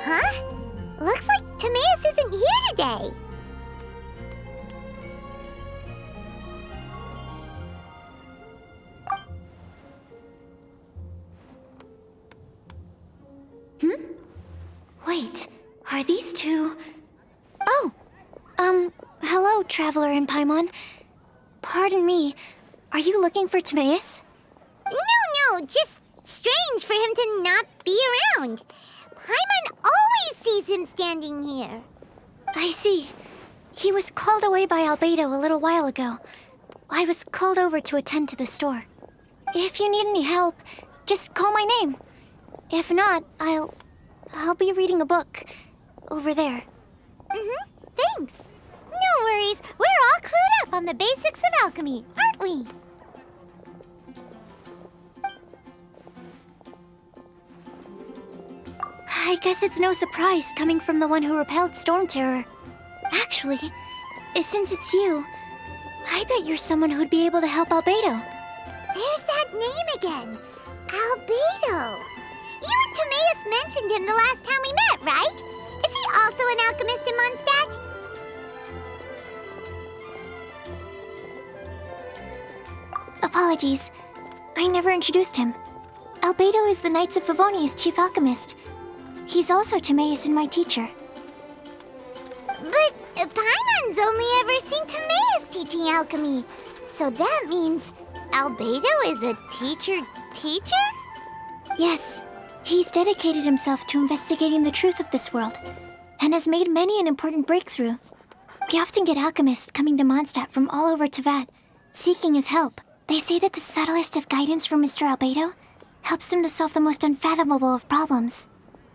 Huh? Looks like Timaeus isn't here today. Wait, are these two... Oh! Hello, Traveler in Paimon. Pardon me, are you looking for Timaeus? No, just strange for him to not be around. Paimon always sees him standing here. I see. He was called away by Albedo a little while ago. I was called over to attend to the store. If you need any help, just call my name. If not, I'll be reading a book over there. Thanks. No worries, we're all clued up on the basics of alchemy, aren't we? I guess it's no surprise coming from the one who repelled Storm Terror. Actually, since it's you, I bet you're someone who'd be able to help Albedo. There's that name again. Albedo. You and Timaeus mentioned him the last time we met, right? Is he also an alchemist in Mondstadt? Apologies. I never introduced him. Albedo is the Knights of Favonia's chief alchemist. He's also Timaeus and my teacher. But Paimon's only ever seen Timaeus teaching alchemy. So that means Albedo is a teacher? Yes. He's dedicated himself to investigating the truth of this world, and has made many an important breakthrough. We often get alchemists coming to Mondstadt from all over Teyvat, seeking his help. They say that the subtlest of guidance from Mr. Albedo helps him to solve the most unfathomable of problems.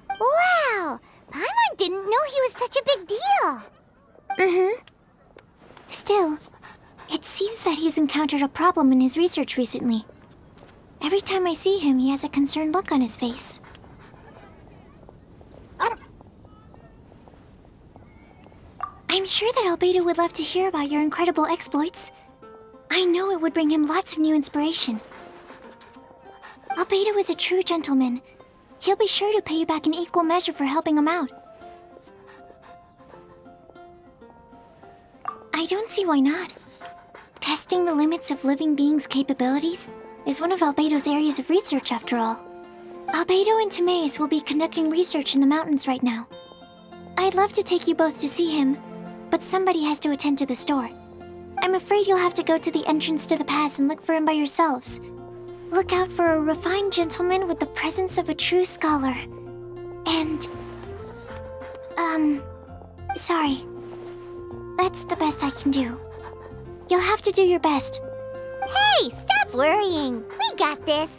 Wow! Paimon didn't know he was such a big deal. Still, it seems that he's encountered a problem in his research recently. Every time I see him, he has a concerned look on his face. I'm sure that Albedo would love to hear about your incredible exploits. I know it would bring him lots of new inspiration. Albedo is a true gentleman. He'll be sure to pay you back in equal measure for helping him out. I don't see why not. Testing the limits of living beings' capabilities is one of Albedo's areas of research, after all. Albedo and Timaeus will be conducting research in the mountains right now. I'd love to take you both to see him, but somebody has to attend to the store. I'm afraid you'll have to go to the entrance to the pass and look for him by yourselves. Look out for a refined gentleman with the presence of a true scholar. And... sorry. That's the best I can do. You'll have to do your best. Hey, stop worrying. We got this.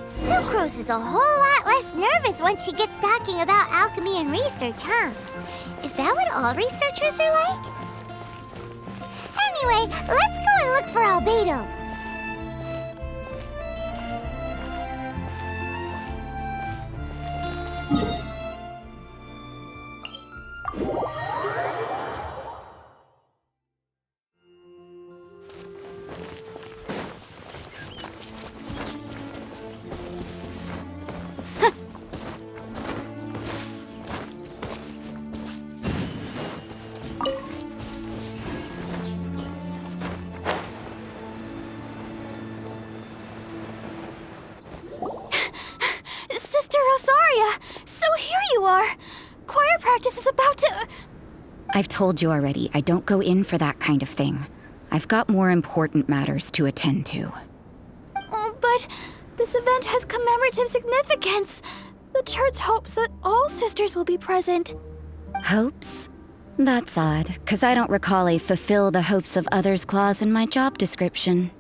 Sucrose is a whole lot less nervous once she gets talking about alchemy and research, huh? Is that what all researchers are like? Anyway, let's go and look for Albedo. Choir practice is about to... I've told you already, I don't go in for that kind of thing. I've got more important matters to attend to. Oh, but this event has commemorative significance. The church hopes that all sisters will be present. Hopes? That's odd, 'cause I don't recall a fulfill the hopes of others clause in my job description.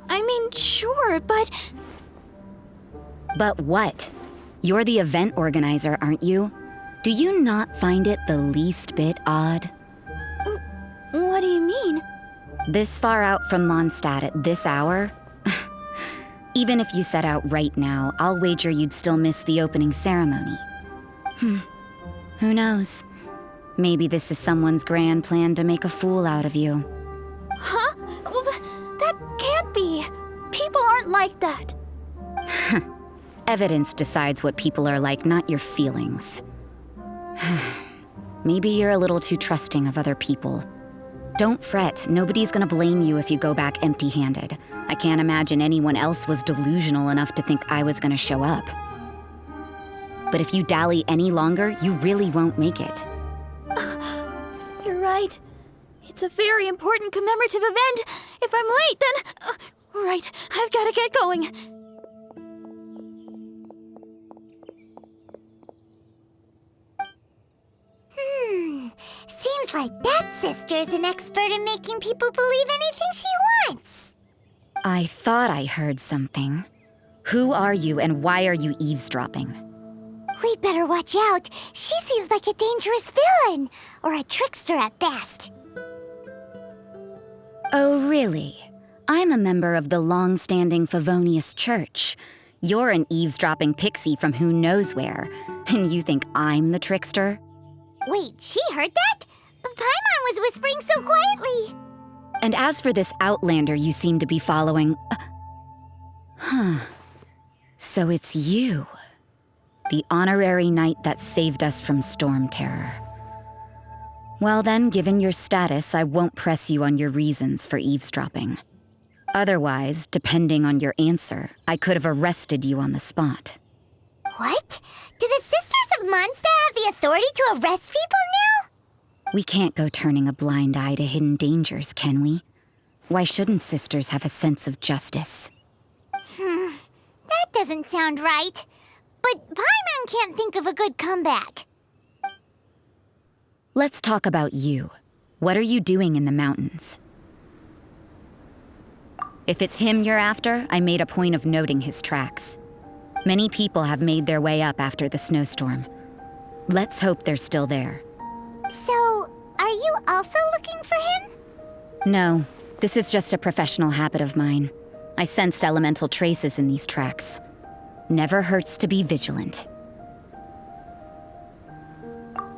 I mean, sure, but... But what? You're the event organizer, aren't you? Do you not find it the least bit odd? What do you mean? This far out from Mondstadt at this hour? Even if you set out right now, I'll wager you'd still miss the opening ceremony. Who knows? Maybe this is someone's grand plan to make a fool out of you. Huh? Well, that can't be. People aren't like that. Evidence decides what people are like, not your feelings. Maybe you're a little too trusting of other people. Don't fret, nobody's gonna blame you if you go back empty-handed. I can't imagine anyone else was delusional enough to think I was gonna show up. But if you dally any longer, you really won't make it. You're right. It's a very important commemorative event. If I'm late, then... right, I've gotta get going. Seems like that sister's an expert in making people believe anything she wants. I thought I heard something. Who are you and why are you eavesdropping? We'd better watch out. She seems like a dangerous villain, or a trickster at best. Oh, really? I'm a member of the long-standing Favonius Church. You're an eavesdropping pixie from who knows where, and you think I'm the trickster? Wait, she heard that? Paimon was whispering so quietly. And as for this outlander you seem to be following... So it's you. The honorary knight that saved us from storm terror. Well then, given your status, I won't press you on your reasons for eavesdropping. Otherwise, depending on your answer, I could have arrested you on the spot. What? Do the Sisters of Mondstadt have the authority to arrest people now? We can't go turning a blind eye to hidden dangers, can we? Why shouldn't sisters have a sense of justice? That doesn't sound right. But Paimon can't think of a good comeback. Let's talk about you. What are you doing in the mountains? If it's him you're after, I made a point of noting his tracks. Many people have made their way up after the snowstorm. Let's hope they're still there. So, are you also looking for him? No, this is just a professional habit of mine. I sensed elemental traces in these tracks. Never hurts to be vigilant.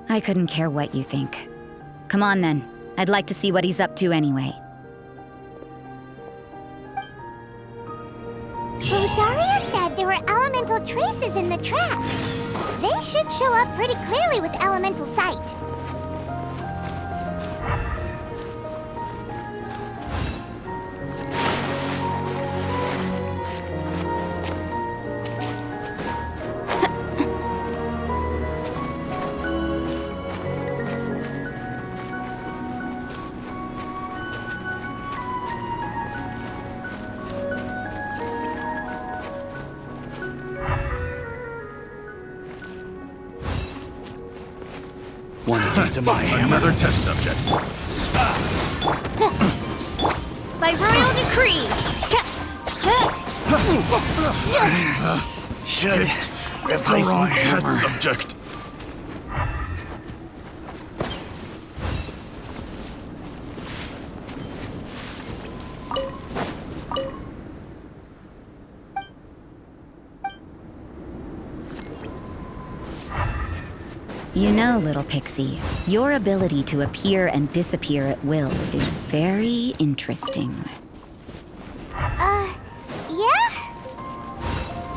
I couldn't care what you think. Come on then, I'd like to see what he's up to anyway. Rosaria said there were elemental traces in the tracks. They should show up pretty clearly with elemental sight. One taste of my hammer. Another test subject. By royal decree. Should replace my hammer. Test subject. You know, little pixie, your ability to appear and disappear at will is very interesting. Yeah?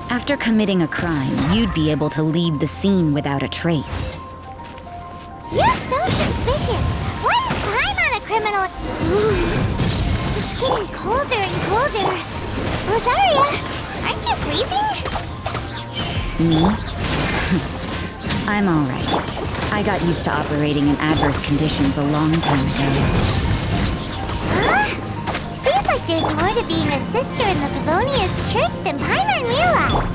After committing a crime, you'd be able to leave the scene without a trace. You're so suspicious. Why is Paimon a criminal? It's getting colder and colder. Rosaria, aren't you freezing? Me? I'm all right. I got used to operating in adverse conditions a long time ago. Huh? Seems like there's more to being a sister in the Favonius Church than Paimon realized.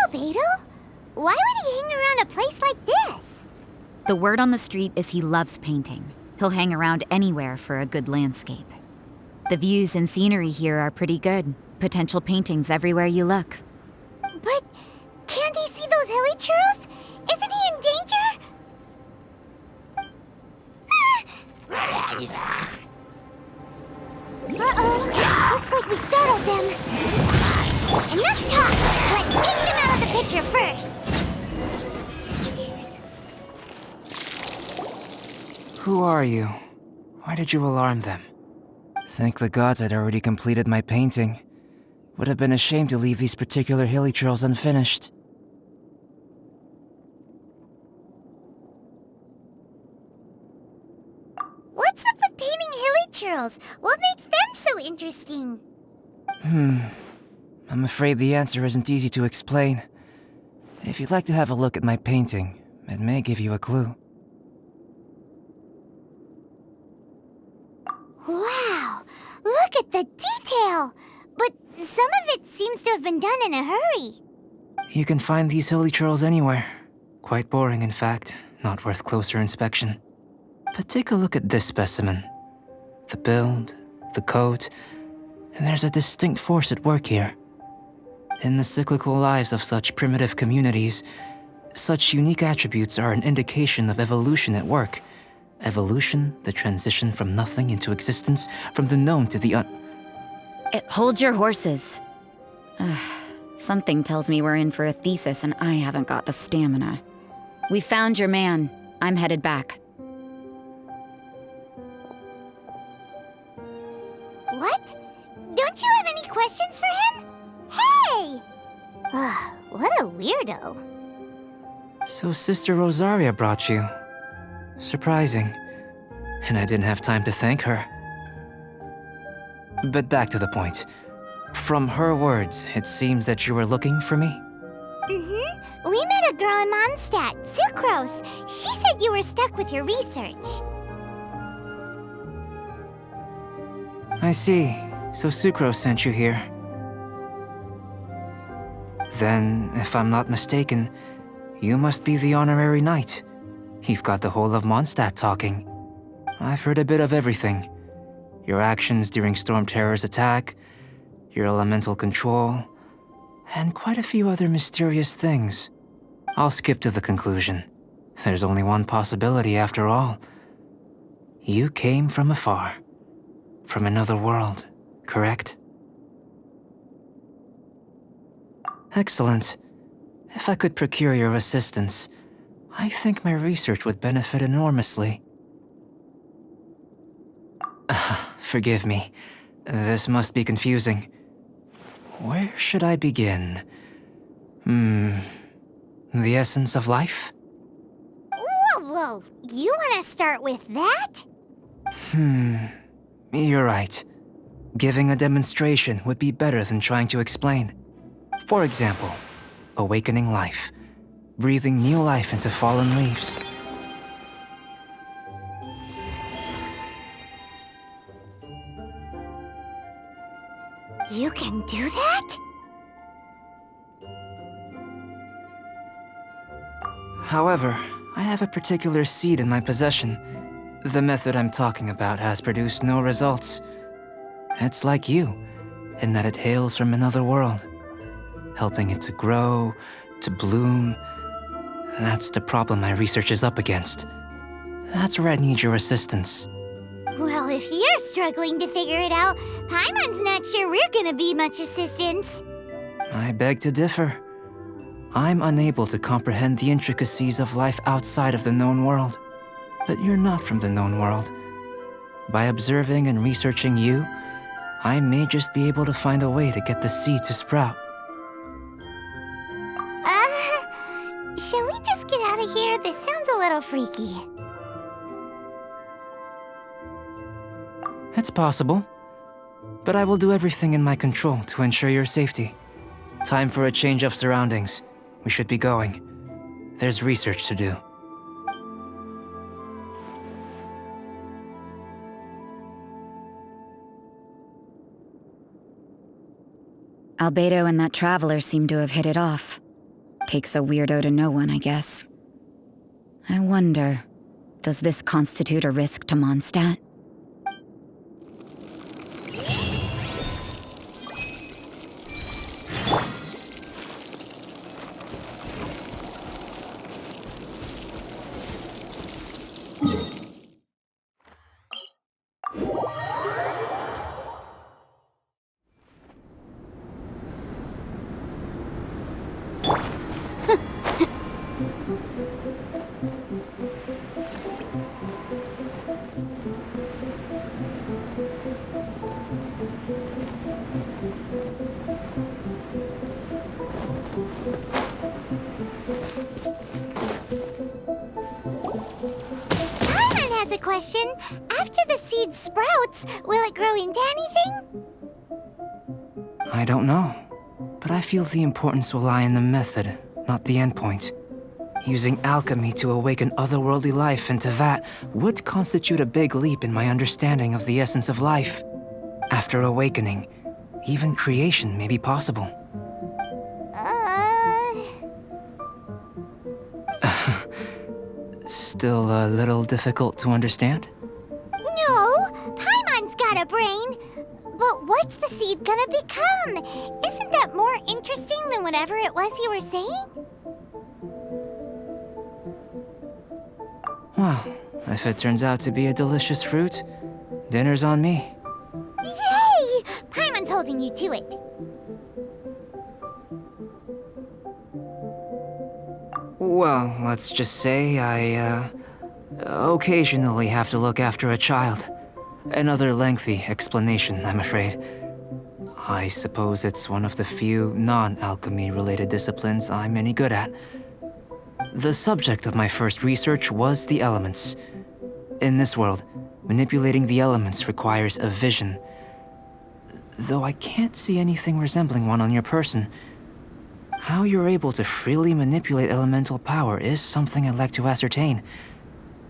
Albedo? Why would he hang around a place like this? The word on the street is he loves painting. He'll hang around anywhere for a good landscape. The views and scenery here are pretty good. Potential paintings everywhere you look. But can't he see those hilichurls? Isn't he in danger? Uh-oh. Looks like we startled them. Enough talk. Let's take them out of the picture first. Who are you? Why did you alarm them? Thank the gods I'd already completed my painting. Would have been a shame to leave these particular hilichurls unfinished. What's up with painting hilichurls? What makes them so interesting? I'm afraid the answer isn't easy to explain. If you'd like to have a look at my painting, it may give you a clue. Wow, look at the detail! But some of it seems to have been done in a hurry. You can find these hilichurls anywhere. Quite boring, in fact, not worth closer inspection. But take a look at this specimen. The build, the coat, and there's a distinct force at work here. In the cyclical lives of such primitive communities, such unique attributes are an indication of evolution at work. Evolution, the transition from nothing into existence, from the known to the Hold your horses. Something tells me we're in for a thesis and I haven't got the stamina. We found your man. I'm headed back. What? Don't you have any questions for him? Hey! What a weirdo. So Sister Rosaria brought you. Surprising. And I didn't have time to thank her. But back to the point. From her words, it seems that you were looking for me? Mm-hmm. We met a girl in Mondstadt, Sucrose. She said you were stuck with your research. I see. So Sucrose sent you here. Then, if I'm not mistaken, you must be the honorary knight. You've got the whole of Mondstadt talking. I've heard a bit of everything. Your actions during Storm Terror's attack, your elemental control, and quite a few other mysterious things. I'll skip to the conclusion. There's only one possibility after all. You came from afar. From another world, correct? Excellent. If I could procure your assistance, I think my research would benefit enormously. Forgive me. This must be confusing. Where should I begin? The essence of life? Whoa. You want to start with that? You're right. Giving a demonstration would be better than trying to explain. For example, awakening life. Breathing new life into fallen leaves. You can do that? However, I have a particular seed in my possession. The method I'm talking about has produced no results. It's like you, in that it hails from another world. Helping it to grow, to bloom. That's the problem my research is up against. That's where I need your assistance. Well, if you're struggling to figure it out, Paimon's not sure we're gonna be much assistance. I beg to differ. I'm unable to comprehend the intricacies of life outside of the known world. But you're not from the known world. By observing and researching you, I may just be able to find a way to get the seed to sprout. Shall we just get out of here? This sounds a little freaky. It's possible. But I will do everything in my control to ensure your safety. Time for a change of surroundings. We should be going. There's research to do. Albedo and that traveler seem to have hit it off. Takes a weirdo to know one, I guess. I wonder, does this constitute a risk to Mondstadt? Question. After the seed sprouts, will it grow into anything? I don't know, but I feel the importance will lie in the method, not the endpoint. Using alchemy to awaken otherworldly life into that would constitute a big leap in my understanding of the essence of life. After awakening, even creation may be possible. Still a little difficult to understand? No, Paimon's got a brain. But what's the seed gonna become? Isn't that more interesting than whatever it was you were saying? Well, if it turns out to be a delicious fruit, dinner's on me. Yay! Paimon's holding you to it. Well, let's just say I, occasionally have to look after a child. Another lengthy explanation, I'm afraid. I suppose it's one of the few non-alchemy-related disciplines I'm any good at. The subject of my first research was the elements. In this world, manipulating the elements requires a vision. Though I can't see anything resembling one on your person. How you're able to freely manipulate elemental power is something I'd like to ascertain.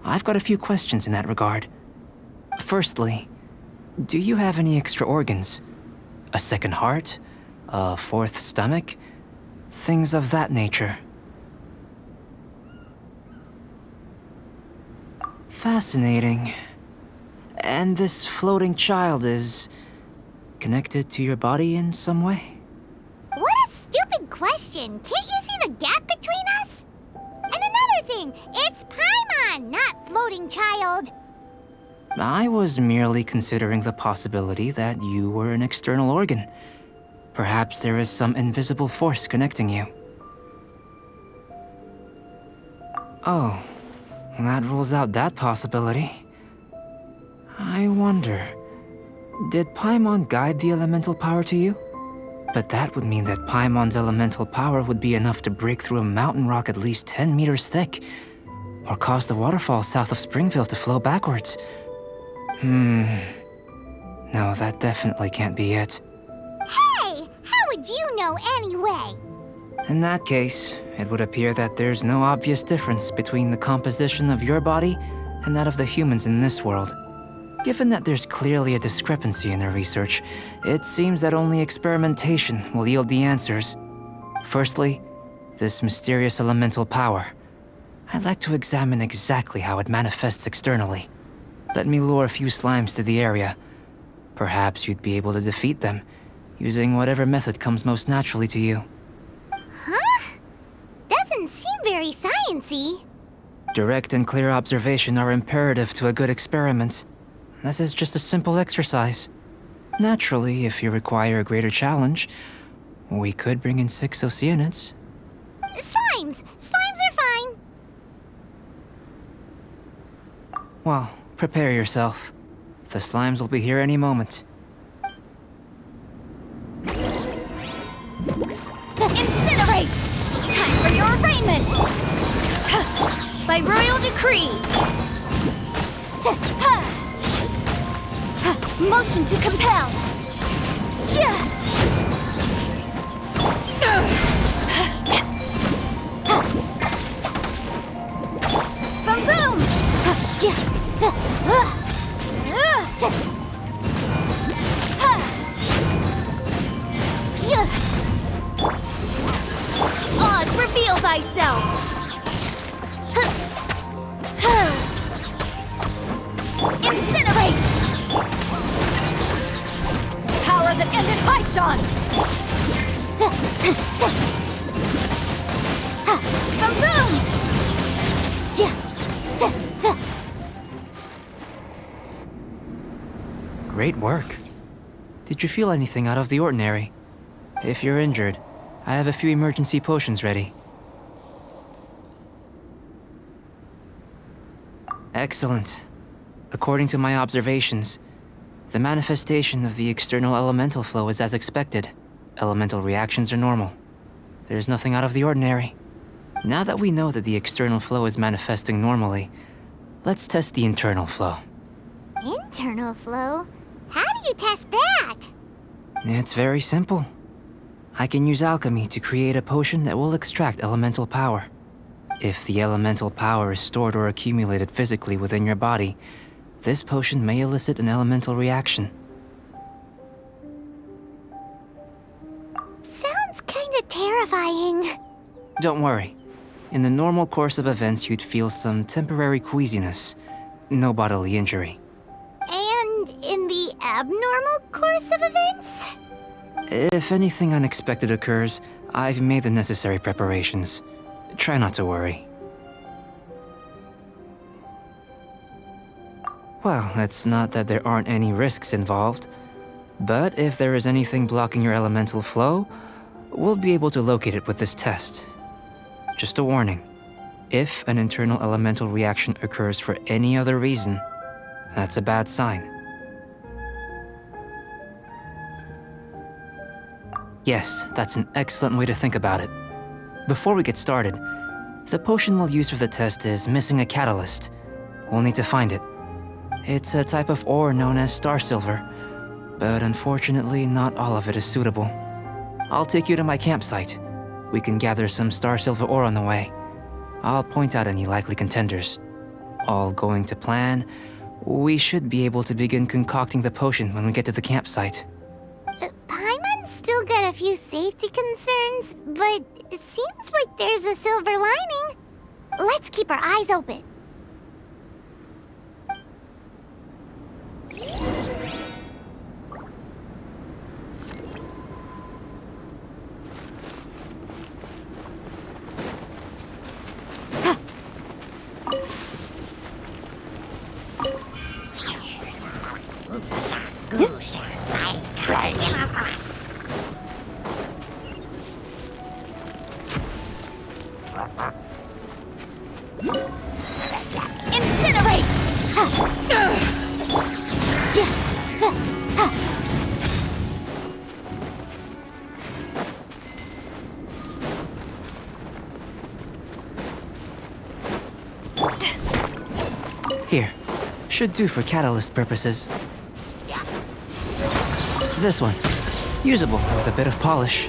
I've got a few questions in that regard. Firstly, do you have any extra organs? A second heart? A fourth stomach? Things of that nature. Fascinating. And this floating child is connected to your body in some way? What a stupid question! Can't you see the gap between us? And another thing, it's Paimon, not floating child. I was merely considering the possibility that you were an external organ. Perhaps there is some invisible force connecting you. Oh, that rules out that possibility. I wonder, did Paimon guide the elemental power to you? But that would mean that Paimon's elemental power would be enough to break through a mountain rock at least 10 meters thick, or cause the waterfall south of Springfield to flow backwards. No, that definitely can't be it. Hey! How would you know anyway? In that case, it would appear that there's no obvious difference between the composition of your body and that of the humans in this world. Given that there's clearly a discrepancy in their research, it seems that only experimentation will yield the answers. Firstly, this mysterious elemental power. I'd like to examine exactly how it manifests externally. Let me lure a few slimes to the area. Perhaps you'd be able to defeat them, using whatever method comes most naturally to you. Huh? Doesn't seem very sciencey. Direct and clear observation are imperative to a good experiment. This is just a simple exercise. Naturally, if you require a greater challenge, we could bring in 6 Oceanids. Slimes! Slimes are fine. Well, prepare yourself. The slimes will be here any moment. Incinerate! Time for your arraignment! By royal decree! Motion to compel! Boom boom! Odds reveal thyself! Incinerate! Power that ended Haishan! Boom! Great work. Did you feel anything out of the ordinary? If you're injured, I have a few emergency potions ready. Excellent. According to my observations, the manifestation of the external elemental flow is as expected. Elemental reactions are normal. There's nothing out of the ordinary. Now that we know that the external flow is manifesting normally, let's test the internal flow. Internal flow? How do you test that? It's very simple. I can use alchemy to create a potion that will extract elemental power. If the elemental power is stored or accumulated physically within your body, this potion may elicit an elemental reaction. Sounds kinda terrifying. Don't worry. In the normal course of events, you'd feel some temporary queasiness. No bodily injury. And in the abnormal course of events? If anything unexpected occurs, I've made the necessary preparations. Try not to worry. Well, it's not that there aren't any risks involved. But if there is anything blocking your elemental flow, we'll be able to locate it with this test. Just a warning. If an internal elemental reaction occurs for any other reason, that's a bad sign. Yes, that's an excellent way to think about it. Before we get started, the potion we'll use for the test is missing a catalyst. We'll need to find it. It's a type of ore known as star silver, but unfortunately not all of it is suitable. I'll take you to my campsite. We can gather some star silver ore on the way. I'll point out any likely contenders. All going to plan, we should be able to begin concocting the potion when we get to the campsite. Paimon's still got a few safety concerns, but it seems like there's a silver lining. Let's keep our eyes open. Here. Should do for catalyst purposes. This one. Usable with a bit of polish.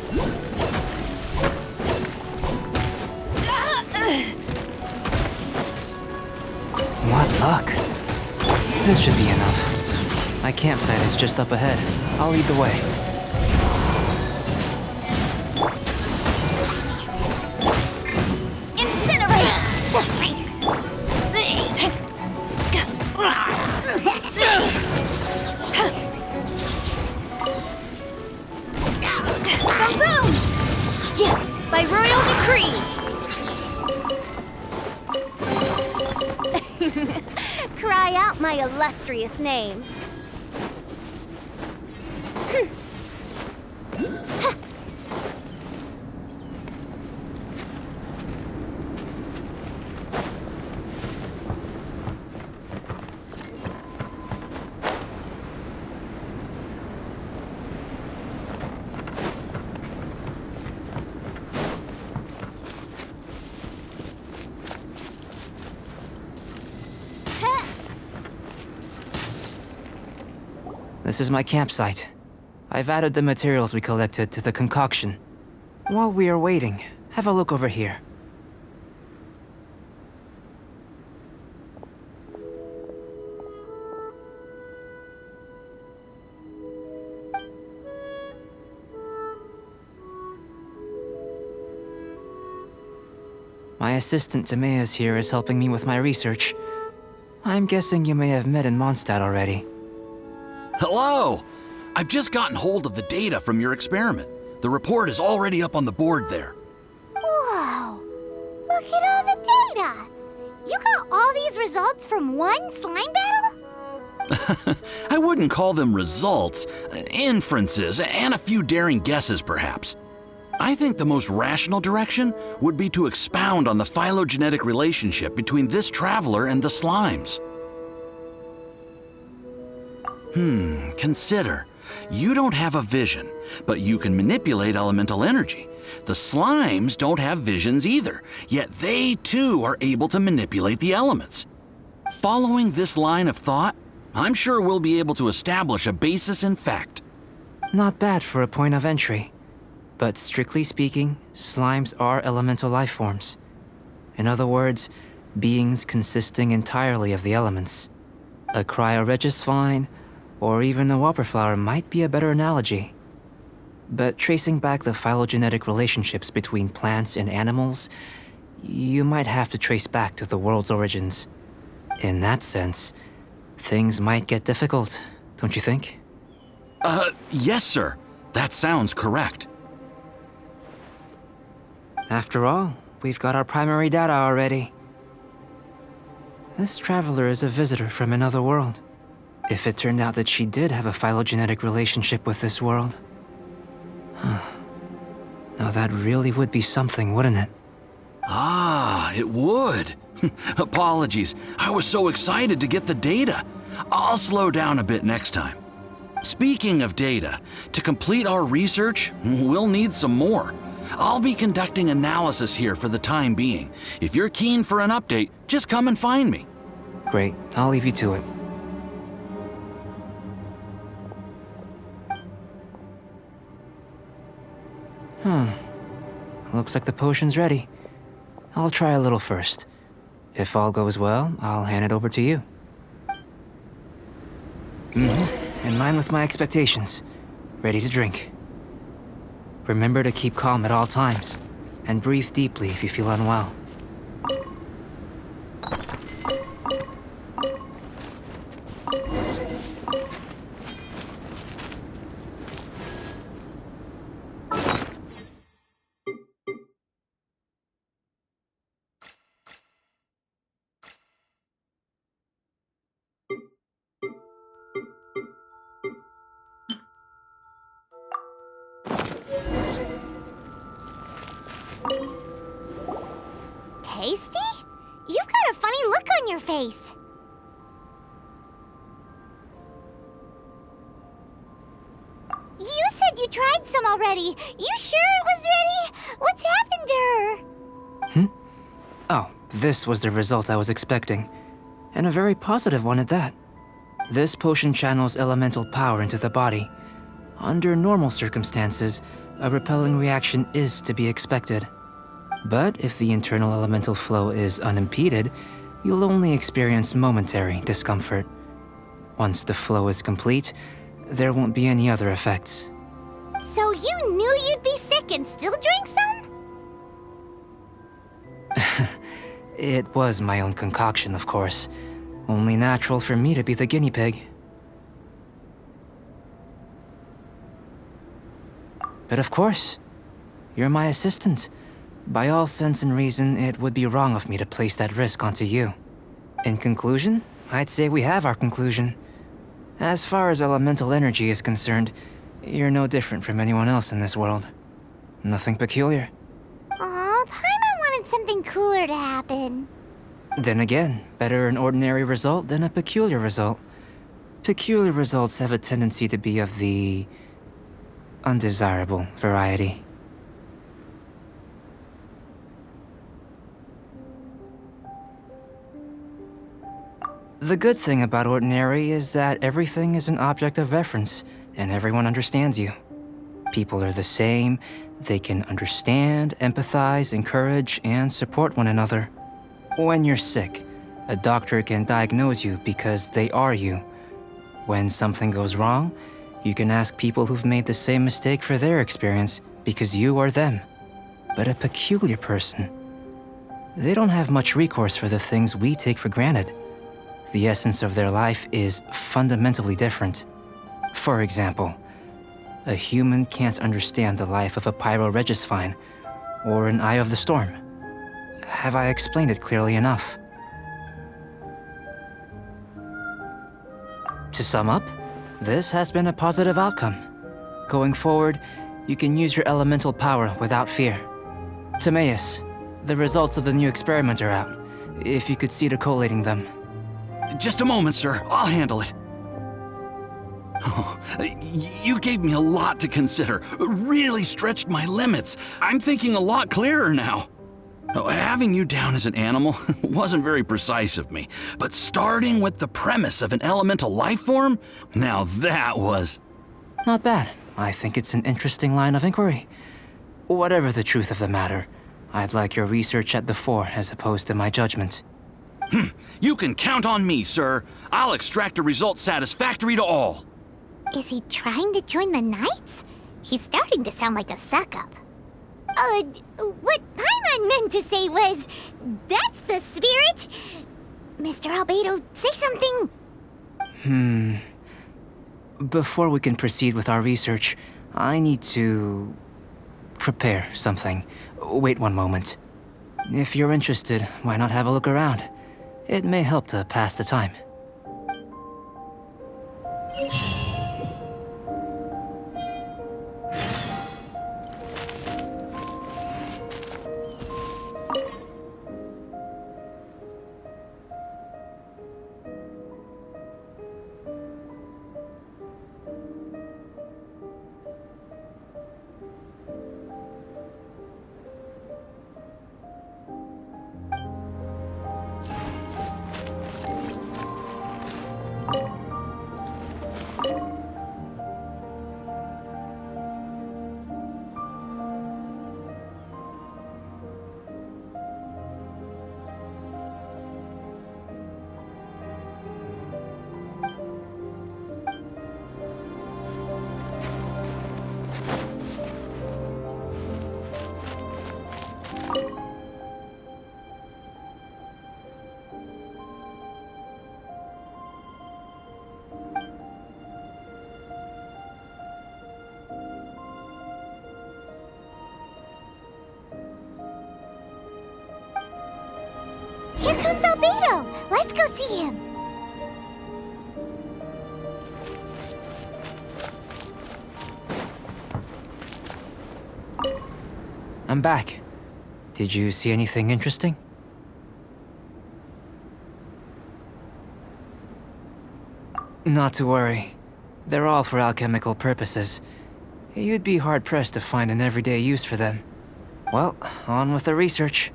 What luck. This should be enough. My campsite is just up ahead. I'll lead the way. By royal decree! Cry out my illustrious name. This is my campsite. I've added the materials we collected to the concoction. While we are waiting, have a look over here. My assistant Timaeus here is helping me with my research. I'm guessing you may have met in Mondstadt already. Hello! I've just gotten hold of the data from your experiment. The report is already up on the board there. Whoa! Look at all the data! You got all these results from one slime battle? I wouldn't call them results, inferences, and a few daring guesses perhaps. I think the most rational direction would be to expound on the phylogenetic relationship between this traveler and the slimes. Consider. You don't have a vision, but you can manipulate elemental energy. The slimes don't have visions either, yet they too are able to manipulate the elements. Following this line of thought, I'm sure we'll be able to establish a basis in fact. Not bad for a point of entry. But strictly speaking, slimes are elemental life forms. In other words, beings consisting entirely of the elements. A cryoregis vine, or even a wildflower might be a better analogy. But tracing back the phylogenetic relationships between plants and animals, you might have to trace back to the world's origins. In that sense, things might get difficult, don't you think? Yes, sir. That sounds correct. After all, we've got our primary data already. This traveler is a visitor from another world. If it turned out that she did have a phylogenetic relationship with this world. Now that really would be something, wouldn't it? Ah, it would. Apologies. I was so excited to get the data. I'll slow down a bit next time. Speaking of data, to complete our research, we'll need some more. I'll be conducting analysis here for the time being. If you're keen for an update, just come and find me. Great, I'll leave you to it. Looks like the potion's ready. I'll try a little first. If all goes well, I'll hand it over to you. In line with my expectations. Ready to drink. Remember to keep calm at all times, and breathe deeply if you feel unwell. Tasty? You've got a funny look on your face. You said you tried some already. You sure it was ready? What's happened to her? Oh, this was the result I was expecting. And a very positive one at that. This potion channels elemental power into the body. Under normal circumstances, a repelling reaction is to be expected. But if the internal elemental flow is unimpeded, you'll only experience momentary discomfort. Once the flow is complete, there won't be any other effects. So you knew you'd be sick and still drank some? It was my own concoction, of course. Only natural for me to be the guinea pig. But of course, you're my assistant. By all sense and reason, it would be wrong of me to place that risk onto you. In conclusion, I'd say we have our conclusion. As far as elemental energy is concerned, you're no different from anyone else in this world. Nothing peculiar. Aw, Paimon wanted something cooler to happen. Then again, better an ordinary result than a peculiar result. Peculiar results have a tendency to be of the undesirable variety. The good thing about ordinary is that everything is an object of reference, and everyone understands you. People are the same, they can understand, empathize, encourage, and support one another. When you're sick, a doctor can diagnose you because they are you. When something goes wrong, you can ask people who've made the same mistake for their experience because you are them. But a peculiar person, they don't have much recourse for the things we take for granted. The essence of their life is fundamentally different. For example, a human can't understand the life of a pyroregisvine or an Eye of the Storm. Have I explained it clearly enough? To sum up, this has been a positive outcome. Going forward, you can use your elemental power without fear. Timaeus, the results of the new experiment are out. If you could see to collating them. Just a moment, sir. I'll handle it. Oh, you gave me a lot to consider. Really stretched my limits. I'm thinking a lot clearer now. Having you down as an animal wasn't very precise of me, but starting with the premise of an elemental life form, now that was... Not bad. I think it's an interesting line of inquiry. Whatever the truth of the matter, I'd like your research at the fore as opposed to my judgment. You can count on me, sir. I'll extract a result satisfactory to all. Is he trying to join the Knights? He's starting to sound like a suck-up. What Paimon meant to say was, that's the spirit. Mr. Albedo, say something. Before we can proceed with our research, I need to... prepare something. Wait one moment. If you're interested, why not have a look around? It may help to pass the time. Here comes Albedo. Let's go see him. I'm back. Did you see anything interesting? Not to worry. They're all for alchemical purposes. You'd be hard-pressed to find an everyday use for them. Well, on with the research.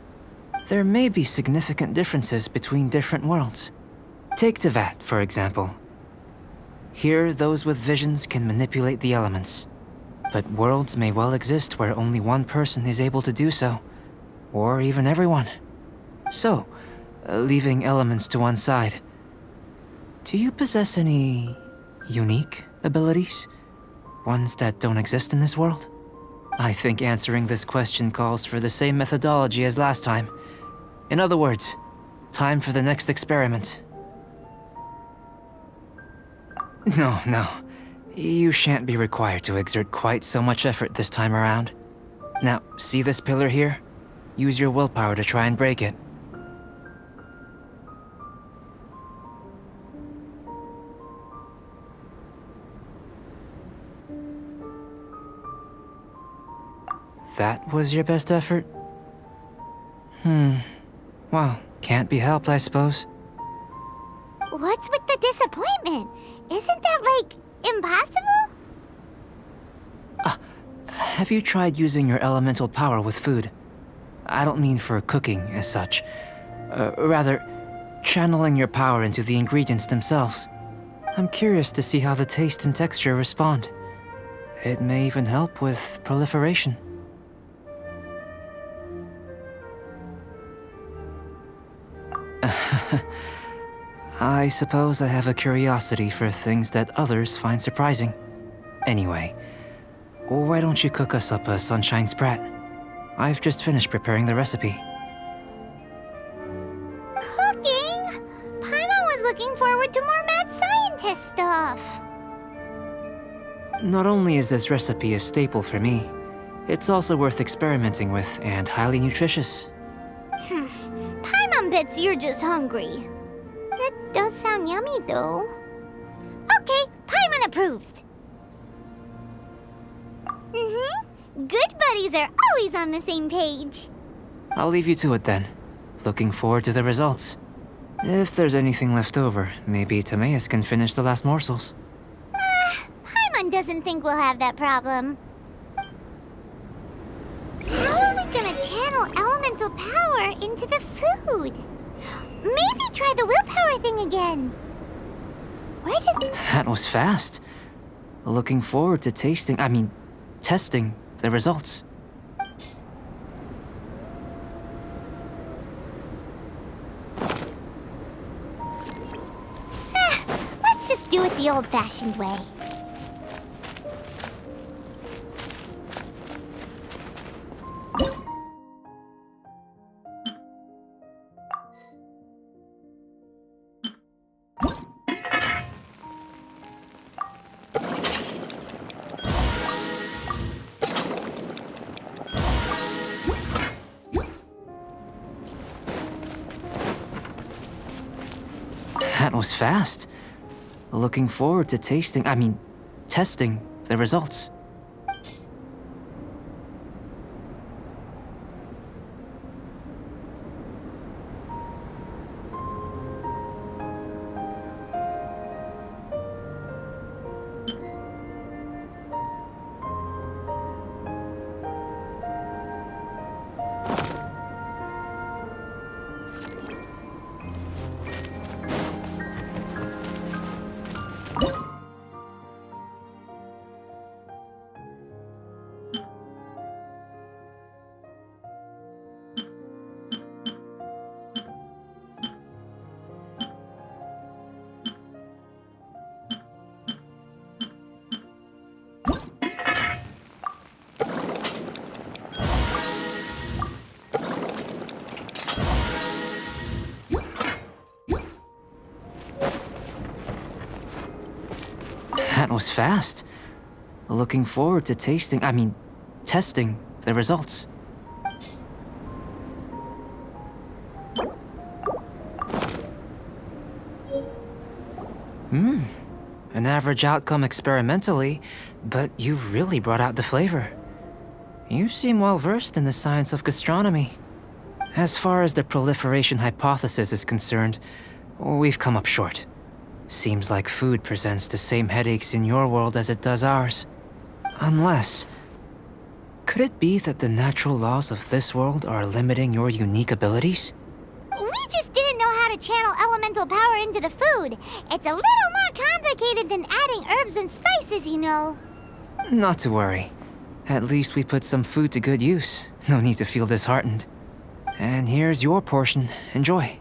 There may be significant differences between different worlds. Take Tevat, for example. Here, those with visions can manipulate the elements. But worlds may well exist where only one person is able to do so. Or even everyone. So, leaving elements to one side, do you possess any unique abilities? Ones that don't exist in this world? I think answering this question calls for the same methodology as last time. In other words, time for the next experiment. No. You shan't be required to exert quite so much effort this time around. Now, see this pillar here? Use your willpower to try and break it. That was your best effort? Well, can't be helped, I suppose. What's with the disappointment? Isn't that, like, impossible? Have you tried using your elemental power with food? I don't mean for cooking, as such. Rather, channeling your power into the ingredients themselves. I'm curious to see how the taste and texture respond. It may even help with proliferation. I suppose I have a curiosity for things that others find surprising. Anyway, why don't you cook us up a sunshine sprat? I've just finished preparing the recipe. looking forward to more mad scientist stuff. Not only is this recipe a staple for me, it's also worth experimenting with and highly nutritious. Paimon bets you're just hungry. That does sound yummy, though. Okay, Paimon approves. Good buddies are always on the same page. I'll leave you to it then. Looking forward to the results. If there's anything left over, maybe Timaeus can finish the last morsels. Paimon doesn't think we'll have that problem. How are we gonna channel elemental power into the food? Maybe try the willpower thing again. Where does... That was fast. Looking forward to testing the results. Let's just do it the old-fashioned way. That was fast. Looking forward to testing the results. That was fast. Looking forward to testing the results. An average outcome experimentally, but you've really brought out the flavor. You seem well versed in the science of gastronomy. As far as the proliferation hypothesis is concerned, we've come up short. Seems like food presents the same headaches in your world as it does ours. Unless... could it be that the natural laws of this world are limiting your unique abilities? We just didn't know how to channel elemental power into the food. It's a little more complicated than adding herbs and spices, you know. Not to worry. At least we put some food to good use. No need to feel disheartened. And here's your portion. Enjoy.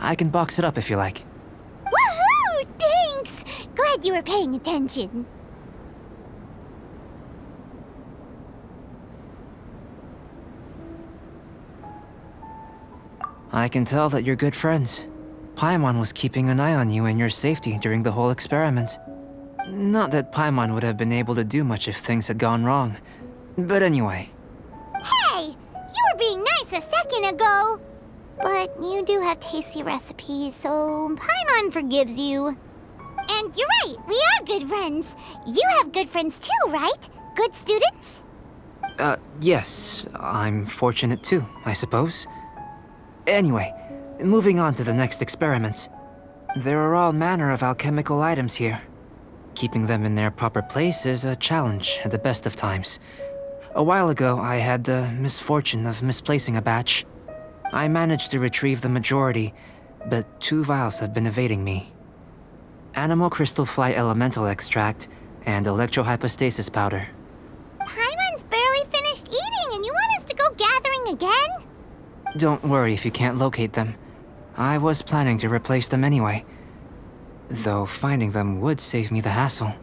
I can box it up if you like. Woohoo! Thanks! Glad you were paying attention. I can tell that you're good friends. Paimon was keeping an eye on you and your safety during the whole experiment. Not that Paimon would have been able to do much if things had gone wrong. But anyway. Hey! You were being nice a second ago! But you do have tasty recipes, so Paimon forgives you. And you're right, we are good friends. You have good friends too, right? Good students? Yes. I'm fortunate too, I suppose. Anyway, moving on to the next experiment. There are all manner of alchemical items here. Keeping them in their proper place is a challenge at the best of times. A while ago, I had the misfortune of misplacing a batch. I managed to retrieve the majority, but 2 vials have been evading me. Animal crystal fly elemental extract and electrohypostasis powder. Paimon's barely finished eating and you want us to go gathering again? Don't worry if you can't locate them. I was planning to replace them anyway. Though finding them would save me the hassle.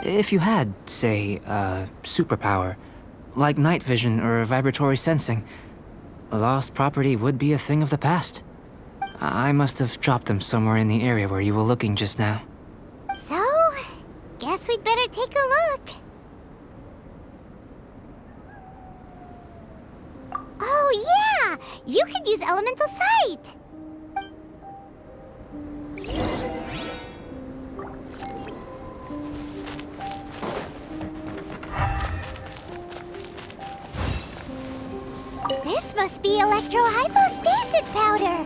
If you had, say, a superpower, like night vision or vibratory sensing, lost property would be a thing of the past. I must have dropped them somewhere in the area where you were looking just now. So, guess we'd better take a look. Oh yeah! You could use elemental sight! This must be electrohypostasis powder!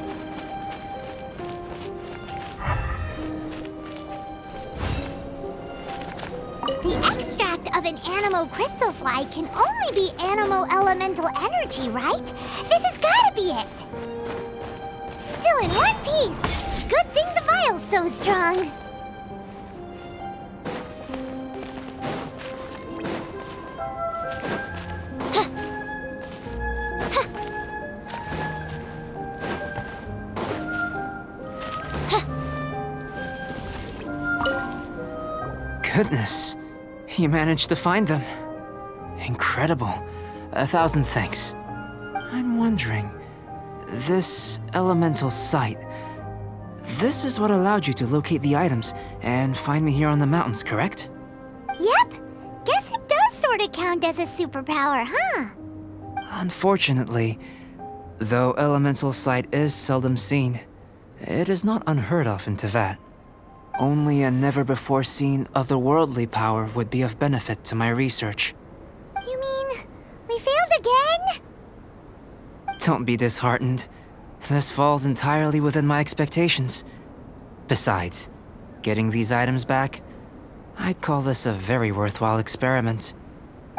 The extract of an animo crystal fly can only be animo elemental energy, right? This has gotta be it! Still in one piece! Good thing the vial's so strong! Goodness, you managed to find them. Incredible. 1,000 thanks. I'm wondering, this elemental sight, this is what allowed you to locate the items and find me here on the mountains, correct? Yep! Guess it does sorta count as a superpower, huh? Unfortunately, though elemental sight is seldom seen, it is not unheard of in Teyvat. Only a never-before-seen otherworldly power would be of benefit to my research. You mean, we failed again? Don't be disheartened. This falls entirely within my expectations. Besides, getting these items back, I'd call this a very worthwhile experiment.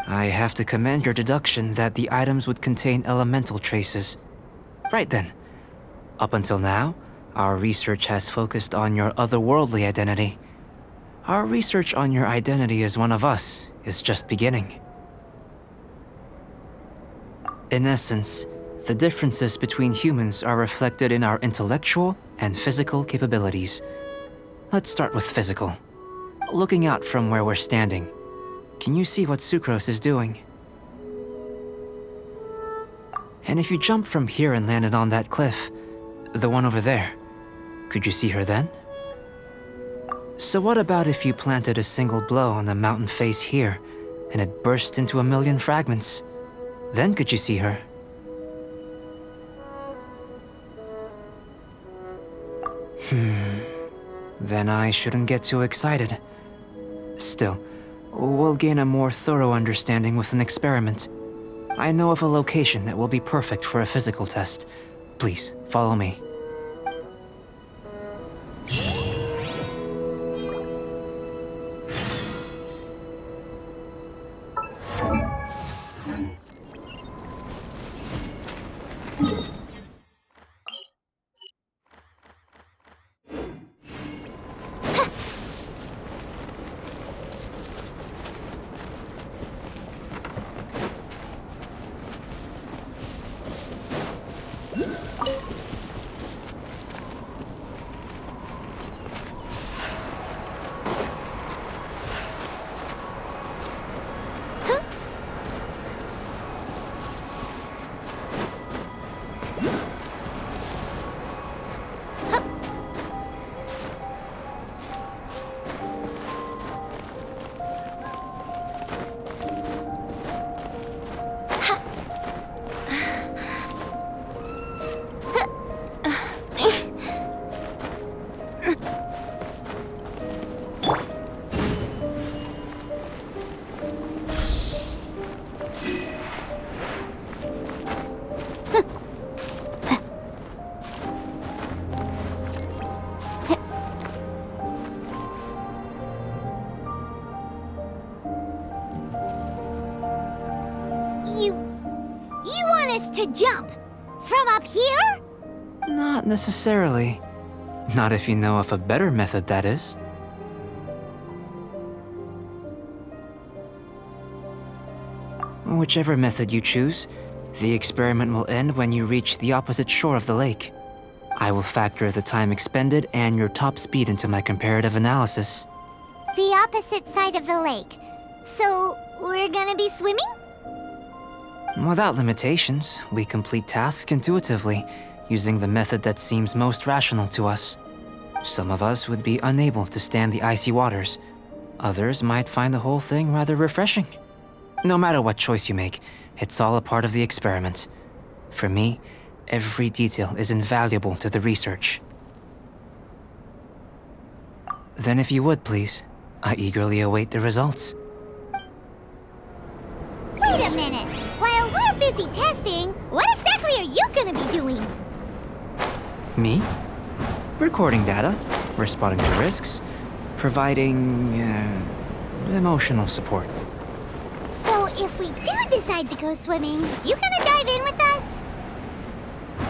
I have to commend your deduction that the items would contain elemental traces. Right then. Up until now, our research has focused on your otherworldly identity. Our research on your identity as one of us is just beginning. In essence, the differences between humans are reflected in our intellectual and physical capabilities. Let's start with physical. Looking out from where we're standing, can you see what Sucrose is doing? And if you jumped from here and landed on that cliff, the one over there, could you see her then? So what about if you planted a single blow on the mountain face here, and it burst into 1,000,000 fragments? Then could you see her? Then I shouldn't get too excited. Still, we'll gain a more thorough understanding with an experiment. I know of a location that will be perfect for a physical test. Please, follow me. You want us to jump? From up here? Not necessarily. Not if you know of a better method, that is. Whichever method you choose, the experiment will end when you reach the opposite shore of the lake. I will factor the time expended and your top speed into my comparative analysis. The opposite side of the lake. So, we're gonna be swimming? Without limitations, we complete tasks intuitively, using the method that seems most rational to us. Some of us would be unable to stand the icy waters. Others might find the whole thing rather refreshing. No matter what choice you make, it's all a part of the experiment. For me, every detail is invaluable to the research. Then if you would, please, I eagerly await the results. Wait a minute! While we're busy testing, what exactly are you gonna be doing? Me? Recording data, responding to risks, providing emotional support. So if we do decide to go swimming, you gonna dive in with us?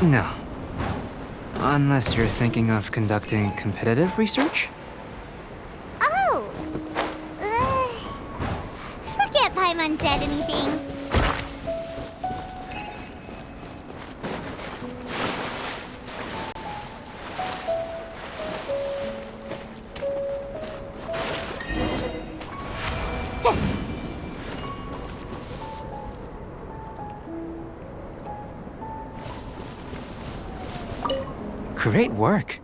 No. Unless you're thinking of conducting competitive research? Oh! Forget Paimon said anything. Great work.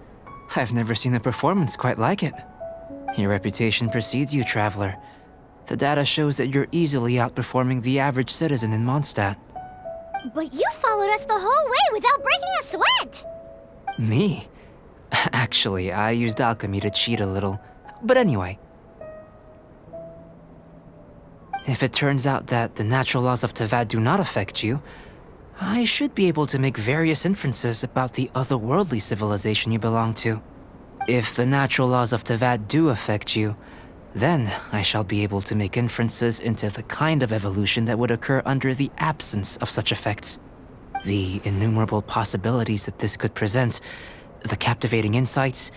I've never seen a performance quite like it. Your reputation precedes you, Traveler. The data shows that you're easily outperforming the average citizen in Mondstadt. But you followed us the whole way without breaking a sweat! Me? Actually, I used alchemy to cheat a little. But anyway. If it turns out that the natural laws of Tavad do not affect you, I should be able to make various inferences about the otherworldly civilization you belong to. If the natural laws of Tavad do affect you, then I shall be able to make inferences into the kind of evolution that would occur under the absence of such effects. The innumerable possibilities that this could present, the captivating insights,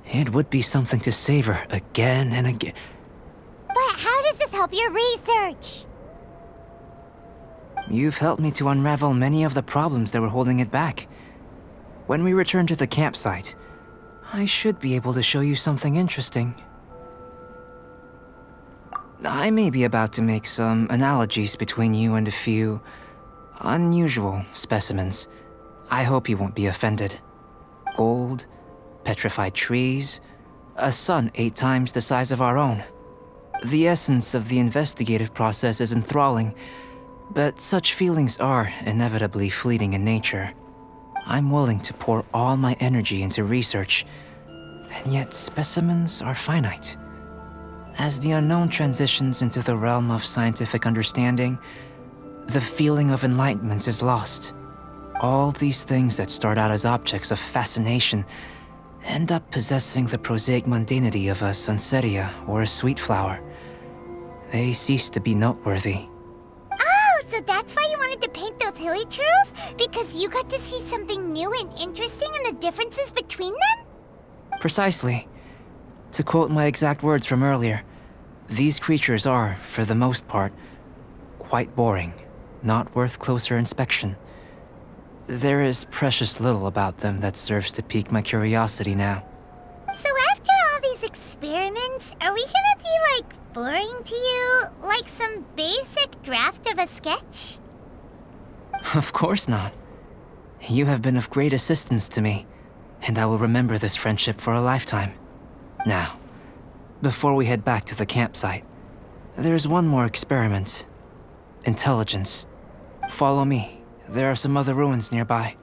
it would be something to savor again and again. But how does this help your research? You've helped me to unravel many of the problems that were holding it back. When we return to the campsite, I should be able to show you something interesting. I may be about to make some analogies between you and a few unusual specimens. I hope you won't be offended. Gold, petrified trees, a sun 8 times the size of our own. The essence of the investigative process is enthralling, but such feelings are inevitably fleeting in nature. I'm willing to pour all my energy into research, and yet specimens are finite. As the unknown transitions into the realm of scientific understanding, the feeling of enlightenment is lost. All these things that start out as objects of fascination end up possessing the prosaic mundanity of a sunsetia or a sweet flower. They cease to be noteworthy. So that's why you wanted to paint those hilly turtles? Because you got to see something new and interesting in the differences between them? Precisely. To quote my exact words from earlier, these creatures are, for the most part, quite boring, not worth closer inspection. There is precious little about them that serves to pique my curiosity now. So after all these experiments, are we gonna be, boring to you? Like some basic draft of a sketch? Of course not. You have been of great assistance to me, and I will remember this friendship for a lifetime. Now, before we head back to the campsite, there's one more experiment. Intelligence. Follow me. There are some other ruins nearby.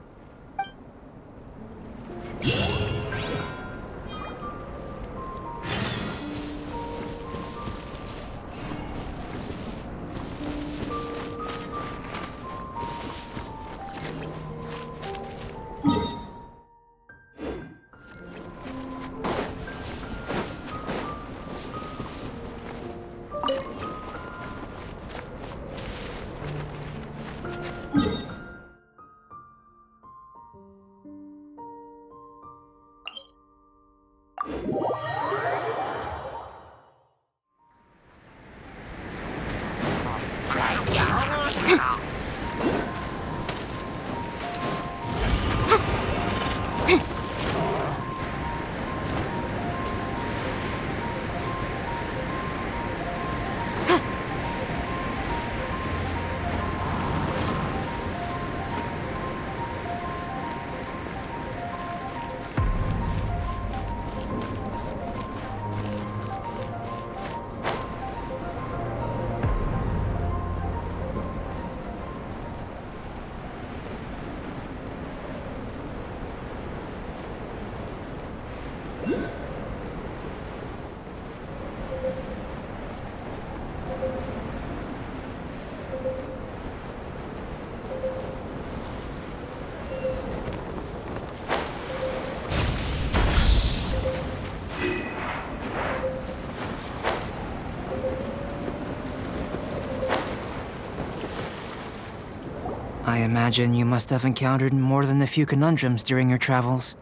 I imagine you must have encountered more than a few conundrums during your travels.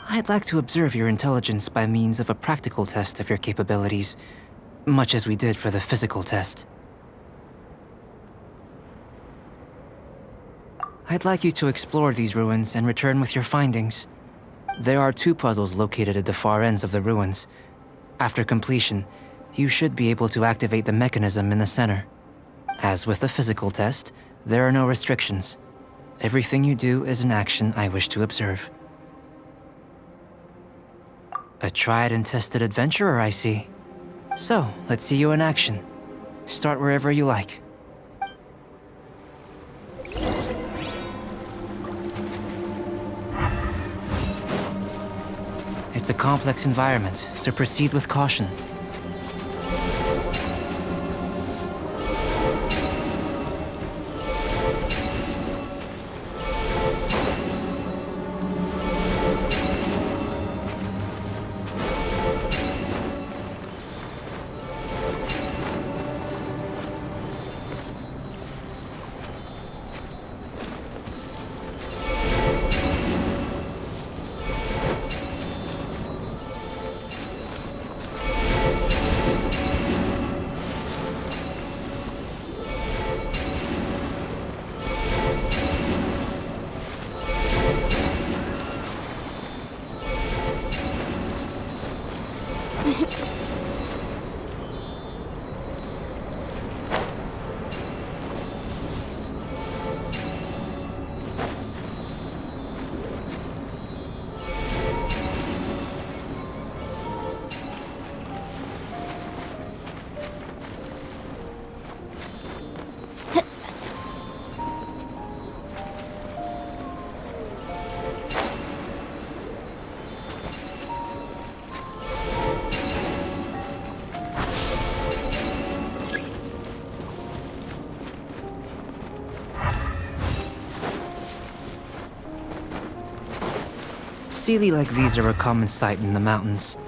I'd like to observe your intelligence by means of a practical test of your capabilities, much as we did for the physical test. I'd like you to explore these ruins and return with your findings. There are 2 puzzles located at the far ends of the ruins. After completion, you should be able to activate the mechanism in the center. As with the physical test, there are no restrictions. Everything you do is an action I wish to observe. A tried and tested adventurer, I see. So, let's see you in action. Start wherever you like. It's a complex environment, so proceed with caution. Sealy like these are a common sight in the mountains.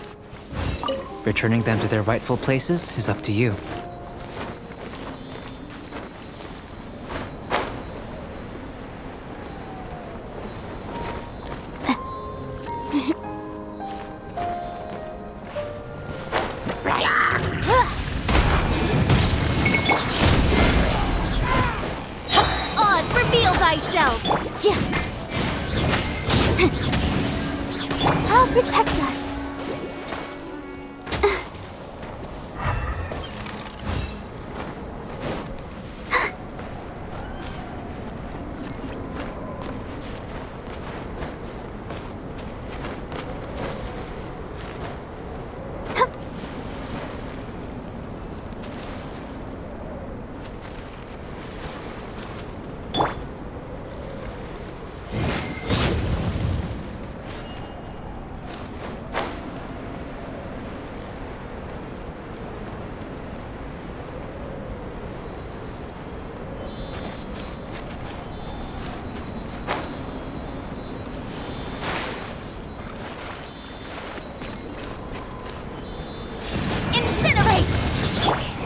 Returning them to their rightful places is up to you. Oz, reveal thyself! I'll protect us.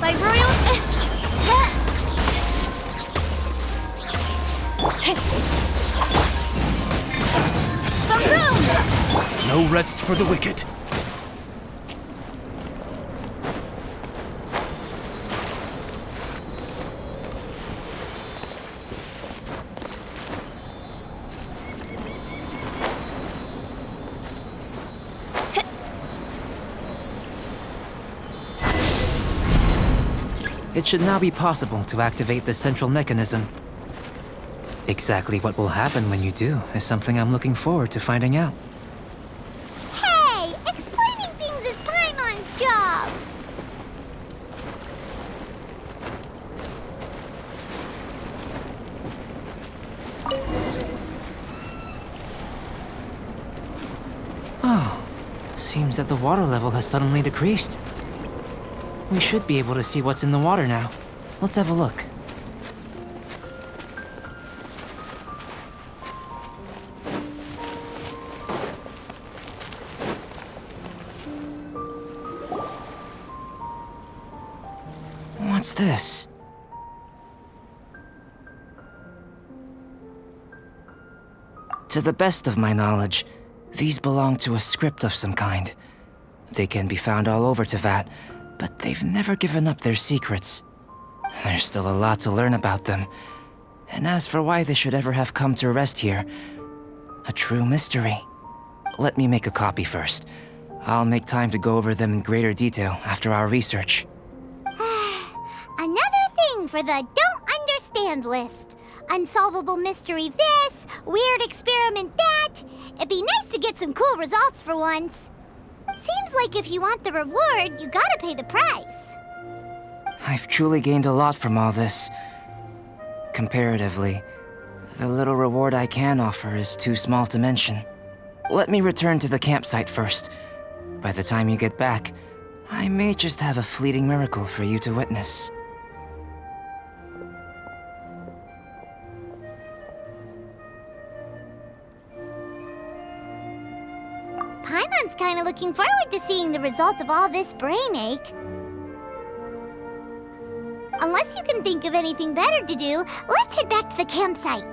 By royal... Boom! No rest for the wicked. It should now be possible to activate the central mechanism. Exactly what will happen when you do is something I'm looking forward to finding out. Hey! Explaining things is Paimon's job! Oh, seems that the water level has suddenly decreased. We should be able to see what's in the water now. Let's have a look. What's this? To the best of my knowledge, these belong to a script of some kind. They can be found all over Teyvat, but they've never given up their secrets. There's still a lot to learn about them. And as for why they should ever have come to rest here, a true mystery. Let me make a copy first. I'll make time to go over them in greater detail after our research. Another thing for the don't understand list. Unsolvable mystery this, weird experiment that. It'd be nice to get some cool results for once. Seems like if you want the reward, you gotta pay the price. I've truly gained a lot from all this. Comparatively, the little reward I can offer is too small to mention. Let me return to the campsite first. By the time you get back, I may just have a fleeting miracle for you to witness. Paimon's kinda looking forward to seeing the result of all this brain ache. Unless you can think of anything better to do, let's head back to the campsite.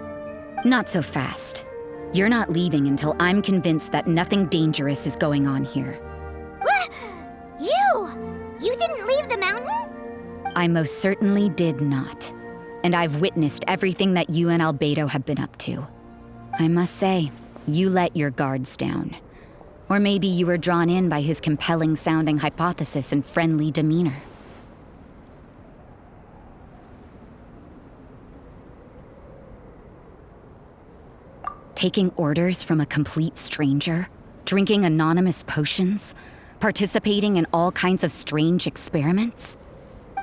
Not so fast. You're not leaving until I'm convinced that nothing dangerous is going on here. You didn't leave the mountain? I most certainly did not. And I've witnessed everything that you and Albedo have been up to. I must say, you let your guards down. Or maybe you were drawn in by his compelling-sounding hypothesis and friendly demeanor. Taking orders from a complete stranger? Drinking anonymous potions? Participating in all kinds of strange experiments?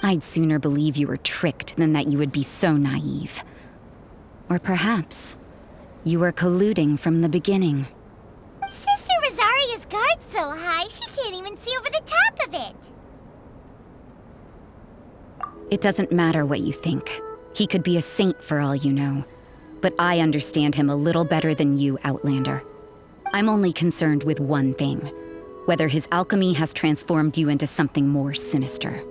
I'd sooner believe you were tricked than that you would be so naive. Or perhaps, you were colluding from the beginning. Sister Rosaria's guard's so high, she can't even see over the top of it. It doesn't matter what you think. He could be a saint for all you know. But I understand him a little better than you, Outlander. I'm only concerned with one thing. Whether his alchemy has transformed you into something more sinister.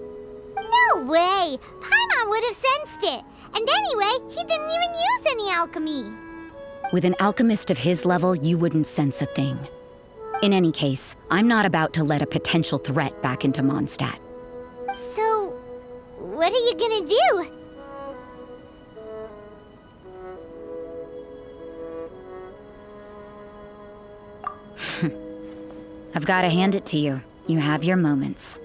No way! Paimon would have sensed it. And anyway, he didn't even use any alchemy. With an alchemist of his level, you wouldn't sense a thing. In any case, I'm not about to let a potential threat back into Mondstadt. So, what are you gonna do? I've got to hand it to you. You have your moments.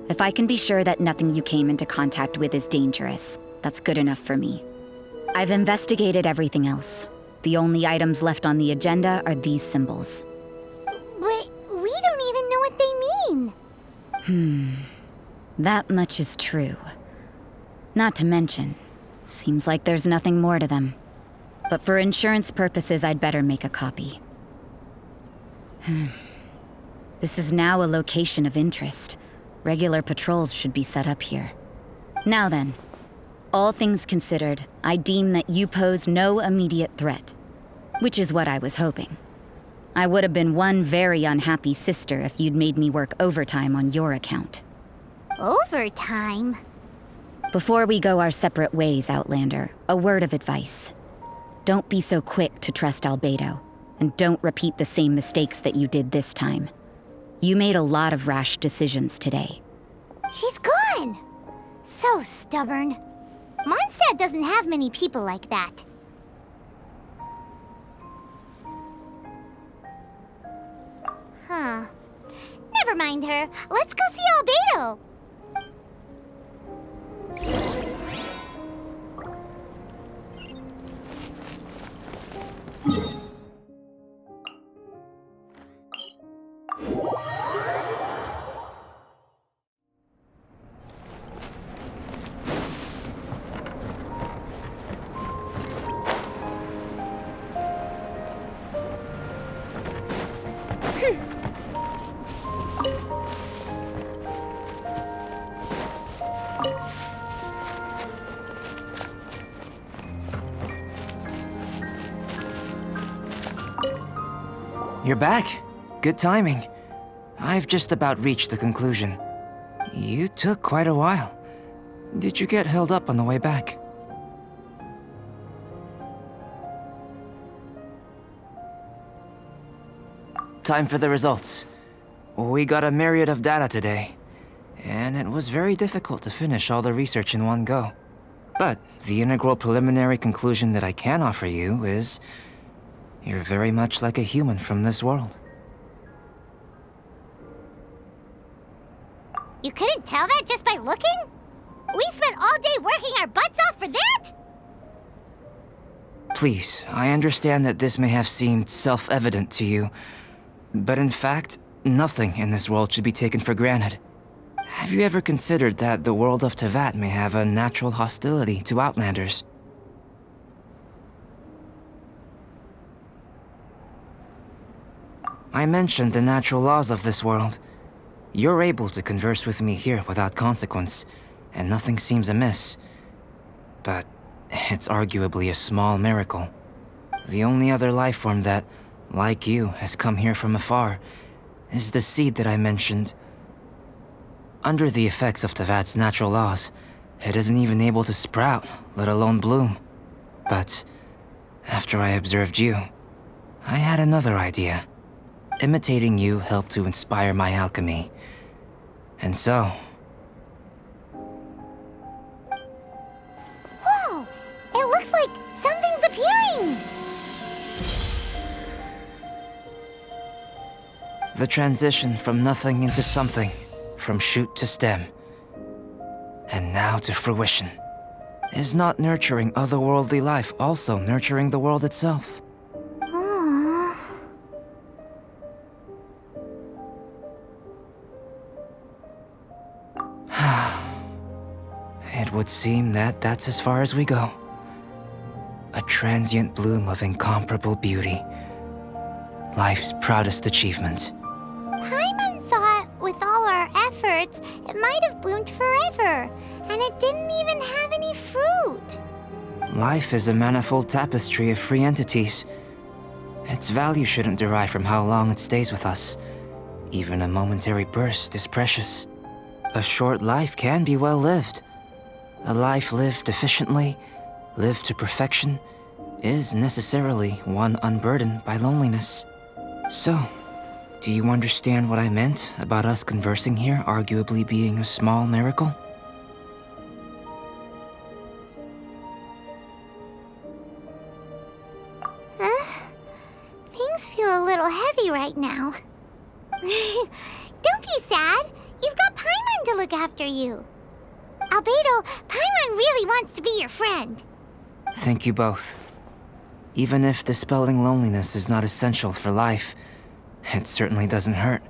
If I can be sure that nothing you came into contact with is dangerous, that's good enough for me. I've investigated everything else. The only items left on the agenda are these symbols. But we don't even know what they mean. That much is true. Not to mention, seems like there's nothing more to them. But for insurance purposes, I'd better make a copy. This is now a location of interest. Regular patrols should be set up here. Now then, all things considered, I deem that you pose no immediate threat. Which is what I was hoping. I would have been one very unhappy sister if you'd made me work overtime on your account. Overtime? Before we go our separate ways, Outlander, a word of advice. Don't be so quick to trust Albedo, and don't repeat the same mistakes that you did this time. You made a lot of rash decisions today. She's gone! So stubborn. Mondstadt doesn't have many people like that. Huh. Never mind her. Let's go see Albedo. You're back. Good timing. I've just about reached the conclusion. You took quite a while. Did you get held up on the way back? time for the results. We got a myriad of data today, and it was very difficult to finish all the research in one go. But the integral preliminary conclusion that I can offer you is you're very much like a human from this world. You couldn't tell that just by looking? We spent all day working our butts off for that? Please, I understand that this may have seemed self-evident to you, but in fact, nothing in this world should be taken for granted. Have you ever considered that the world of Teyvat may have a natural hostility to Outlanders? I mentioned the natural laws of this world. You're able to converse with me here without consequence, and nothing seems amiss. But it's arguably a small miracle. The only other life form that, like you, has come here from afar is the seed that I mentioned. Under the effects of Teyvat's natural laws, it isn't even able to sprout, let alone bloom. But after I observed you, I had another idea. Imitating you helped to inspire my alchemy. And so... Whoa! It looks like something's appearing! The transition from nothing into something, from shoot to stem, and now to fruition. Is not nurturing otherworldly life also nurturing the world itself? Aww. It would seem that that's as far as we go. A transient bloom of incomparable beauty. Life's proudest achievement. Paimon thought, with all our efforts, it might have bloomed forever, and it didn't even have any fruit. Life is a manifold tapestry of free entities. Its value shouldn't derive from how long it stays with us. Even a momentary burst is precious. A short life can be well lived. A life lived efficiently, lived to perfection, is necessarily one unburdened by loneliness. So, do you understand what I meant about us conversing here arguably being a small miracle? Things feel a little heavy right now. Don't be sad. You've got Paimon to look after you. Albedo, Paimon really wants to be your friend. Thank you both. Even if dispelling loneliness is not essential for life, it certainly doesn't hurt.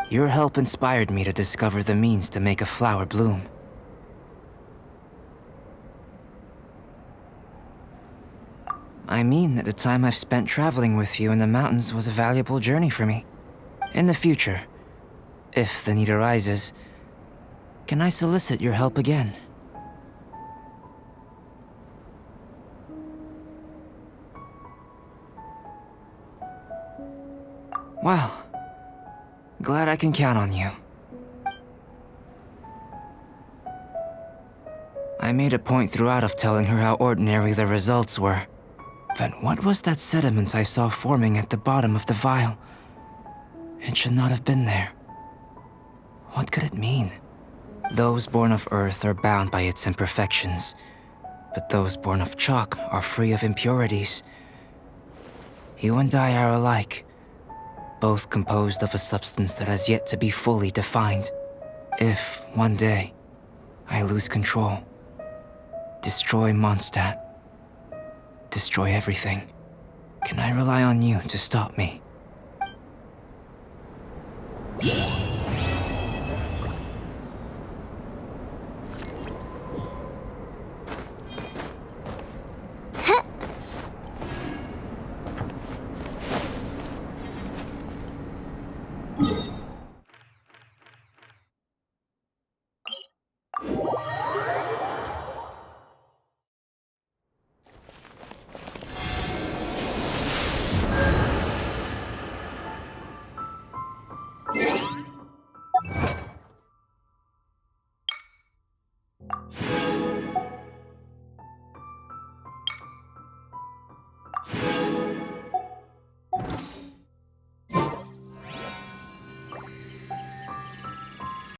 Your help inspired me to discover the means to make a flower bloom. I mean that the time I've spent traveling with you in the mountains was a valuable journey for me. In the future, if the need arises, can I solicit your help again? Well, glad I can count on you. I made a point throughout of telling her how ordinary the results were. But what was that sediment I saw forming at the bottom of the vial? It should not have been there. What could it mean? Those born of Earth are bound by its imperfections, but those born of chalk are free of impurities. You and I are alike, both composed of a substance that has yet to be fully defined. If, one day, I lose control, destroy Mondstadt, destroy everything, can I rely on you to stop me?